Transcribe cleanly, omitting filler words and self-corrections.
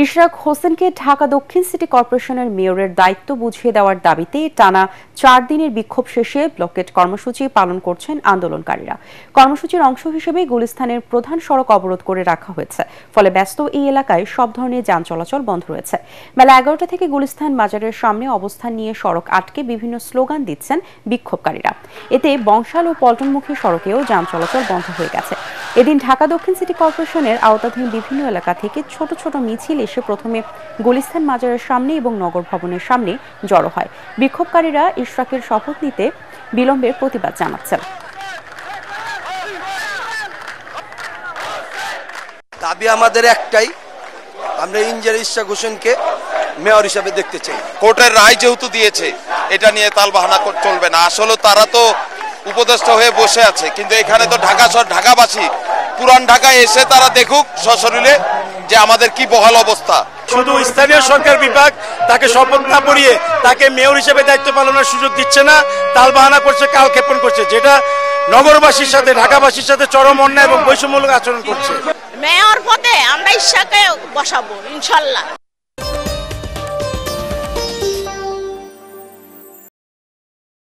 ইশরাক হোসেনকে ঢাকা দক্ষিণ সিটি কর্পোরেশনের মেয়রের দায়িত্ব বুঝিয়ে দেওয়ার দাবিতে টানা ৪ দিনের বিক্ষোভ শেষে ব্লকেট কর্মসূচি পালন করছেন আন্দোলনকারীরা। কর্মসূচির অংশ হিসেবে গুলিস্তানের প্রধান সড়ক অবরোধ করে রাখা হয়েছে। ফলে ব্যস্ত এই এলাকায় সব ধরনের যান চলাচল বন্ধ রয়েছে। বেলা ১১টা থেকে গুলিস্তান বাজারের সামনে অবস্থান নিয়ে সড়ক আটকে বিভিন্ন স্লোগান দিচ্ছেন বিক্ষোভকারীরা। এতে বংশাল ও পল্টনমুখী সড়কেও যান চলাচল বন্ধ হয়ে গেছে। এদিন ঢাকা দক্ষিণ সিটি কর্পোরেশনের আওতাধীন বিভিন্ন এলাকা থেকে ছোট ছোট মিছিল এসে প্রথমে গুলিস্তান মাজারের সামনে এবং নগর ভবনের সামনে জড়ো হয়। বিক্ষোভকারীরা ইশরাকের শপথ নিতে বিলম্বের প্রতিবাদ জানাচ্ছেন। দাবি আমাদের একটাই, আমরা ইঞ্জিনিয়ার ইশরাক হোসেনকে মেয়র হিসেবে দেখতে চাই। কোর্টের রায় যেহেতু দিয়েছে, এটা নিয়ে তালবাহানা চলবে না। আসলে তারা তো উপদেষ্টা হয়ে বসে আছে, কিন্তু এখানে তো ঢাকাবাসী পুরান ঢাকায় এসে তারা দেখুক সশরীরে যে আমাদের কি বহাল অবস্থা। শুধু স্থানীয় সরকার বিভাগ তাকে শপথ না পড়িয়ে তাকে মেয়র হিসেবে দায়িত্ব পালনের সুযোগ দিচ্ছে না, তালবাহানা করছে, কালক্ষেপণ করছে, যেটা নগরবাসীর সাথে ঢাকাবাসীর সাথে চরম অন্যায় এবং বৈষম্যমূলক আচরণ করছে। মেয়র পদে আমরা ইশরাককে বসাবো ইনশাল্লাহ।